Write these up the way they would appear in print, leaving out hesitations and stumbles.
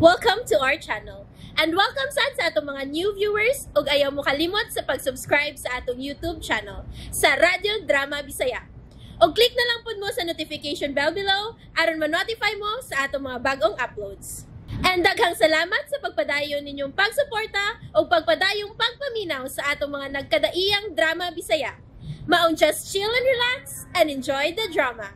Welcome to our channel. And welcome sa atong mga new viewers ug ayaw mo kalimot sa pag-subscribe sa atong YouTube channel sa Radyo Drama Bisaya. O click na lang pud mo sa notification bell below aron ma-notify mo sa atong mga bagong uploads. And daghang salamat sa pagpadayon ninyong pagsuporta o pagpadayong pagpaminaw sa atong mga nagkadaiyang Drama Bisaya. Maun just chill and relax and enjoy the drama.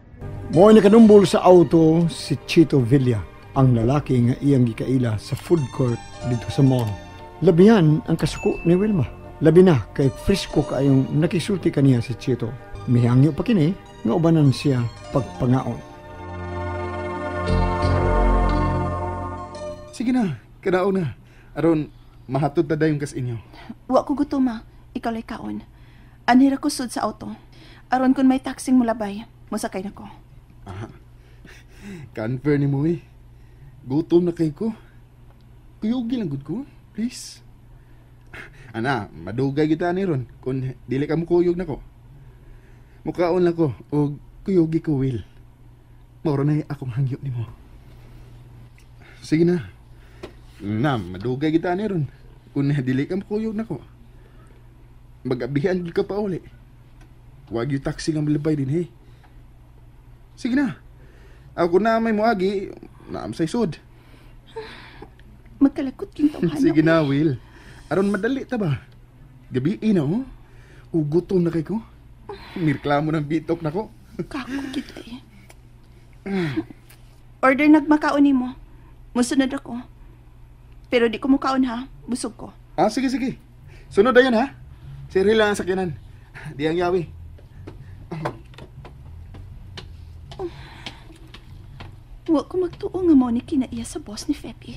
Mo'y nakanumbol sa auto si Chito Villa, ang lalaki nga iyang gikaila sa food court dito sa mall. Labihan ang kasuko ni Wilma. Labi na kay frisko kaayong nakisulti kaniya si Chito. Mihangyo pa kini nga ubanan siya pagpangaon. Sige na, kadaon na. Aron, mahatod na dayon kas inyo. Wa ko gutom ma, ikaw lay kaon. Anhira ko sud sa auto. Aron kun may taxing mulabay, musakay na ko. Aha. Confer ni mo eh. Gutom na kay ko. Kuyugi lang gud ko, please. Ana, madugay kita ni ron kung dili ka mo kuyog na ko. Mukaon lang ko o kuyugi ko, Will. Mauro na akong hangyo ni mo. Sige na. Na, madugay kita ni ron kung dili ka mo kuyog na ko. Mag-abihan ka pa uli. Huwag yung taxi nga malabay din, hey. Sige na. Ako na may muagi, naam sa isod. Magkalakot kinto ka. Sige na, Will. Aron madali ta ba? Gabi na, oh. Ugutom na kay ko. Nirklamo ng bitok na ko. Kako kita eh. Order nagmakaon ni mo. Musunod ako. Pero di ko mukaon ha. Busog ko. Ah, sige, sige. Sunod na yan, ha? Siri lang ang sakyanan. Di ang yawi. Wa ko magtuo nga mo ni kinaiya sa boss ni Fepi.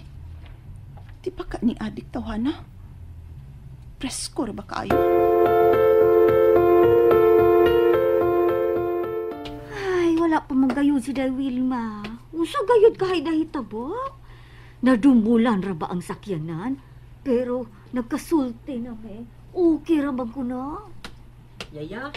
Di pa ka ni adik tawana? Presko ra ba kayo? Ay, wala pa magayod si Day Wilma. Usa gayod kahay dahitabo. Nadumulan ra ba ang sakyanan? Pero nagkasulti na may. Okay ra bang kuno? Yaya,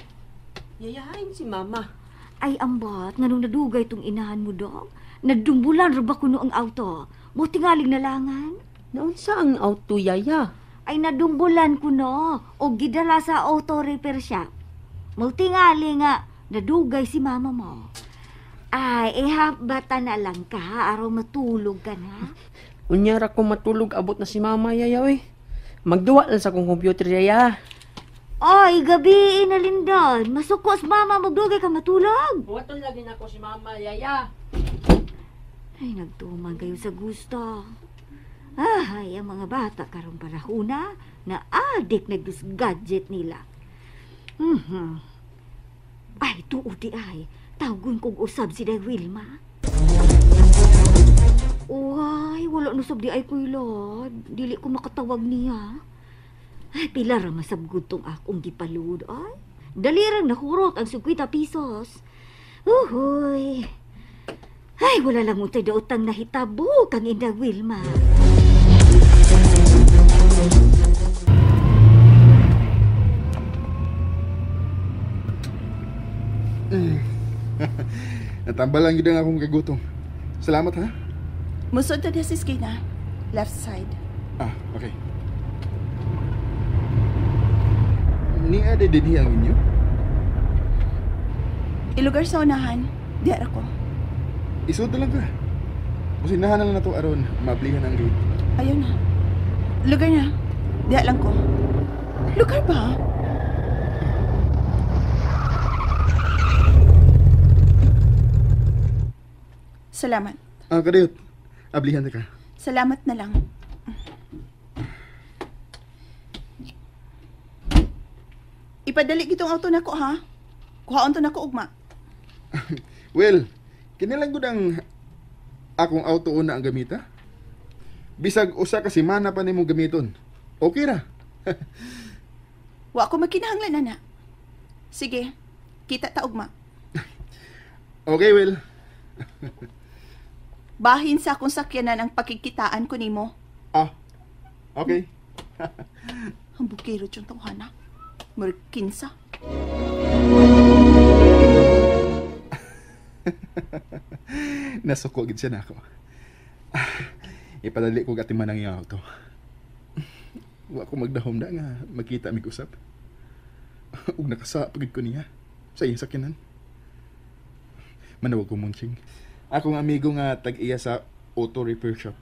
yayahain si mama. Ay ambat, nganong nadugay tong inahan mo dog? Nadumbulan ra ba kuno ang auto? Mo tingaling nalangan? Naunsa ang auto, yaya? Ay nadumbulan kuno o gidala sa auto repair shop. Mo tingali nga nadugay si mama mo. Ay, bata na lang ka, araw matulog ka na. Unyara ko matulog abot na si mama, yaya, eh. Magduwa lang sa kong computer, yaya. Ay, gabi na Lindon. Masukos mama, magdugay ka matulog. Buwaton lagi na ko si mama, yaya. Ay, nagtuman kayo sa gusto. Ay, ang mga bata karong parahuna na adik nag-gadget nila. Ay, tuudi ay. Tawgon kong usab si Day Wilma. Uy, wala nusab di ay kuy Lord. Dili ko makatawag niya. Ay, pila ra masabgud tong akong gipalud. Ay, dalirang nakurot ang 50 pesos. Uhoy. Ay, wala lang mo tayo utang nahitabo kang Inda Wilma. Natambalan yun ang akong kagutong. Salamat, ha? Musod na si Skina. Left side. Ah, okay. Ni ada din ang inyo? Ilugar sa unahan. Diara ko. Isod na lang ka. Businahan na lang na to aron mablihan ang gate. Ayun na. Lugar na. Diya lang ko. Lugar ba? Salamat. Ah, kadayot. Ablihan na ka. Salamat na lang. Ipadali gitong auto na ko, ha? Kuhaon to na ko, ugma. Well, kinilang gud ang akong auto una ang gamita. Bisag usa ka semana pa nimo gamiton. Okay ra. Wa ko magkinahanglan na. Sige, kita ta ugma. Okay, Will. Bahin sa akong sakyanan ang pakikitaan ko nimo. Ah, okay. Ang bukiro yung tawhana. Merkinsa. Nasuko gid siya nako. Ipadali ko gatiman ang iyang auto. Wa ko magdahom na nga makita mig usap. Ug nakasapagid ko niya sa iyang sakyanan. Manawag ko munching. Akong amigo nga tag-iya sa auto repair shop.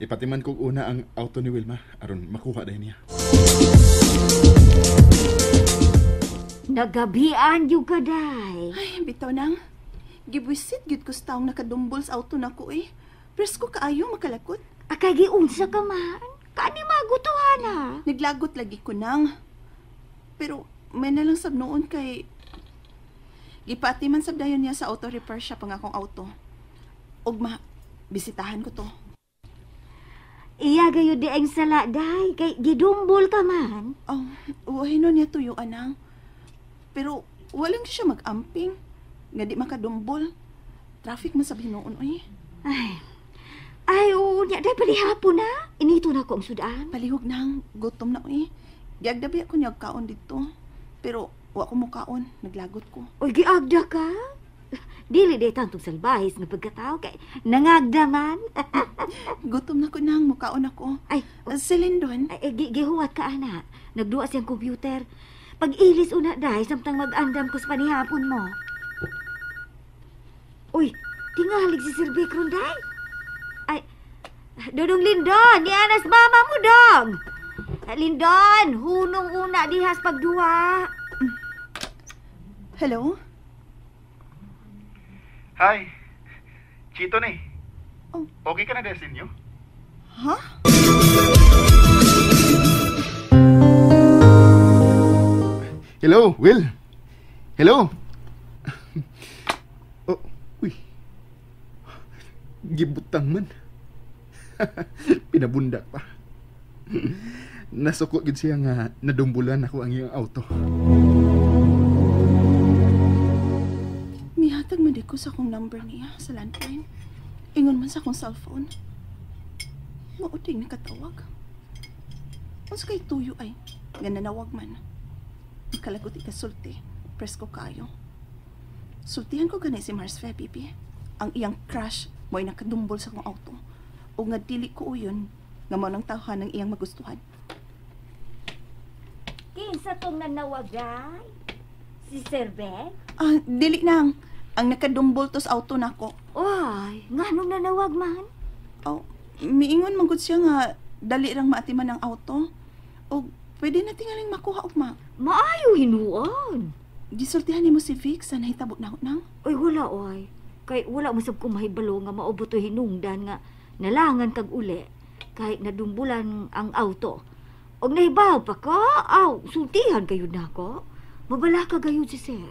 Ipatiman ko una ang auto ni Wilma aron makuha dayon niya. Nagabian yung kaday. Ay, bitaw nang. Gibwisit gid ko sa taong nakadumbol sa auto nako eh. Presko kaayo makalakot. Akay giunsa ka man. Kani magutuhan ha. Naglagot lagi ko nang. Pero may nalang sab noon kay gipati man sab dayon niya sa auto repair shop ang akong auto. Ugma, bisitahan ko to. Iya gayo di ang sala, day. Kay gidumbol ka man. Oh, uwahin nun niya tuyo, anang. Pero walang siya mag-amping. Nga di makadumbol. Traffic man sabi noon, oy. Ay, oo niya. Day, palihapon na. Inito na ko ang sudaan. Palihog nang, gutom na, oy. Giagdabi ako niya kaon dito. Pero wa ko mo kaon, naglagot ko. Oy, giagda ka? Dili day tantong salbahis na pagkatao kay nangagda man. Gutom na ko nang, mukaon ako. Ay, Si Lindon, gihuwat ka, ana. Nagduwa siyang computer. Pag-ilis una, day, samtang mag-andam ko sa panihapon mo. Uy, tingalig si Sir Bikron, day. Ay, Dodong Lindon, ni anas mama mo, dong. Lindon, hunong una dihas pagduwa. hello? Hi. Chito ni. Oh. Okay ka na desin niyo? Ha? Hello, Will. Hello. Oh, uy. Gibutang man. Pinabundak pa. Nasuko gid siya nga nadumbulan ako ang iyang auto. Mihatag man di ko sa akong number niya sa landline. Ingon man sa akong cellphone. Mauting nakatawag. Unsa kay tuyo ay, nga nanawag man. Ikalagot ikasulti, presko kayo. Sultihan ko ganay si Mars Febibi. Ang iyang crush mo'y nakadumbol sa akong auto. O nga dili ko uyon, nga mo nang tawhan ng iyang magustuhan. Kinsa tong nanawagay? Si Sir Ben? Dili nang. Ang nakadumbol to sa auto nako. Ay, nga nung nanawag man? Oh, miingon man gud siya nga dali rang maatiman ang auto. O pwede na tingaling makuha ugma. Maayo hinuon. Gisultihan nimo si Vic sa nahitabo na nang. Oy, wala, oy. Kay wala mo sab ko mahibalo nga maubot o hinungdan nga nalangan kag uli. Kahit nadumbulan ang auto. Og nahibaw pa ka, sultihan kayo na ko. Mabala ka gayon si Sir.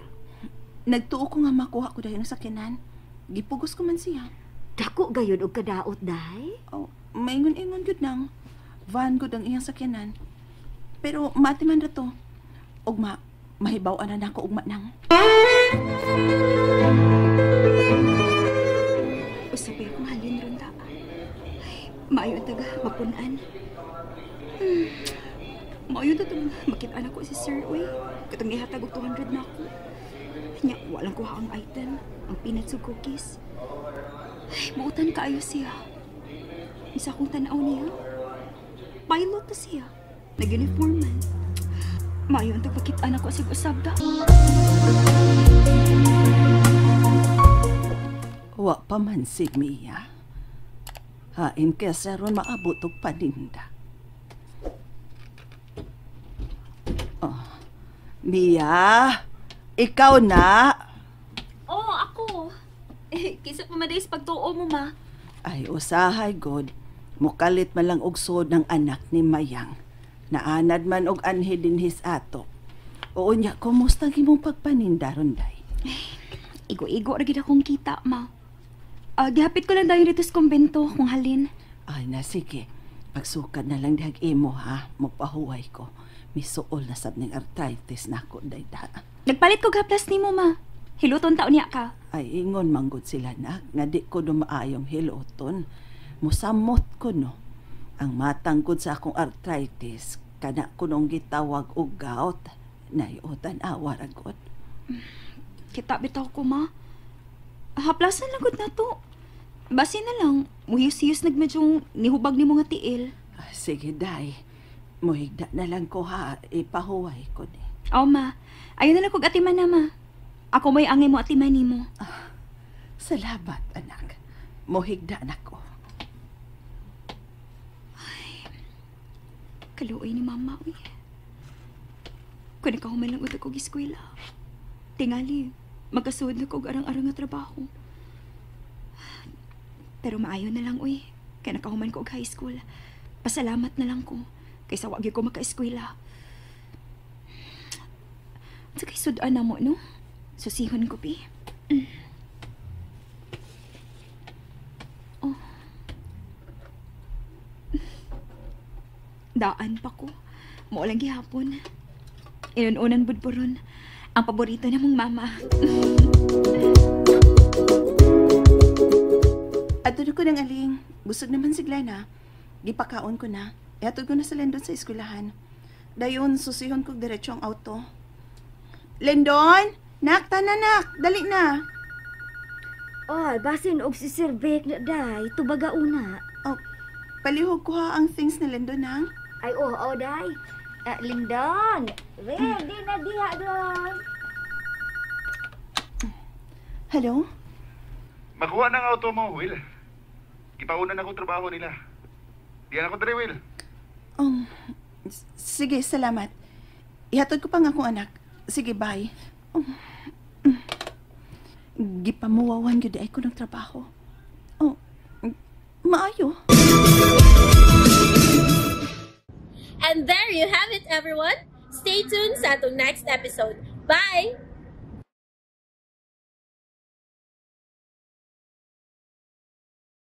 Nagtuo ko nga makuha ko dayon sa sakyanan. Gipugos ko man siya. Dako gayon og kadaot, day? Oh, maingon-ingon gud nang. Van gud ang iyang sakyanan. Pero mati man ra to. Ugma, mahibaw-an na nako ugma nang. Usapay kong halin ron ta. Maayo taga mapunan. Maayo na itong makita na ko si Sir, uy. Katong ihatag og 200 na ako. Nya, walang kuha ang item. Ang peanuts ug cookies. Ay, mautan kaayo siya. Isa kong tanaw niya. Pilot na siya. Nag-uniform man. Maayo ang tagpakita na ko si Gusabda. Wa pa man sig Mia. Hain kaya sa ron maabot og paninda. Oh. Mia, ikaw na. Oo, ako. Kisa pa madays pagtuo mo, ma. Ay, usahay god. Mukalit man lang og sod ng anak ni Mayang. Naanad man og anhi din his ato. Oo niya, kumusta ang imong pagpaninda ron, day? Igo-igo ra gid akong kita, ma. Gihapit ko lang dayon dito sa kumbento kung halin. Ay, na sige. Pagsukad na lang dihag imo, ha? Magpahuway ko. Misuol na sab ning arthritis nako, day da. Nagpalit ko gaplas nimo, ma. Hiluton taon niya ka. Ay, ingon manggod sila na. Nga di ko dumaayong hiloton. Musamot ko, no? Ang matanggod sa akong arthritis, kana ko nung gitawag og gout, nayutan awaragot. Kita bitaw ko, ma. Haplasan lang gud na to. Basi na lang, muhiyos-hiyos nagmedyong nihubag ni mga tiil. Sige, day. Muhigda na lang ko ha. Ipahuway ko ni. O ma, ayun na lang kog atiman na ma. Ako may angay mo atiman ni mo. Salamat, anak. Muhigda na ko. Kaluoy ni mama, uy. Kung nakahuman lang utak kog eskwela. Tingali, magkasuod na kog arang-arang nga trabaho. Pero maayo na lang, uy. Kaya nakahuman ko og high school. Pasalamat na lang ko. Kaysa wag ko maka-eskwela. Sa kay sudan na mo, no? Susihon ko, pi. Oh. Daan pa ko. Maulang gihapon. Inununan budburon. Ang paborito namong mama. Atod ko ng aling. Busog naman si Glenna. Gipakaon ko na. Iatod ko na sa Lendon sa eskwelahan. Dayon, susihon ko diretso ang auto. Lendon! Nak, tananak! Dali na! Ay, basin og si Sir Vic na day. Tubaga una. Oh, palihog ko ha ang things na Lendon, ha? Ay, day. Lindon! Ready na diha doon. Hello? Makuha ng auto mo, Will. Ipaunan ako trabaho nila. Diyan ako dali, Will. Sige, salamat. Ihatod ko pa nga akong anak. Sige, bye. Gipamuwawan yun ay ko ng trabaho. Maayo. And there you have it, everyone. Stay tuned sa atong next episode. Bye!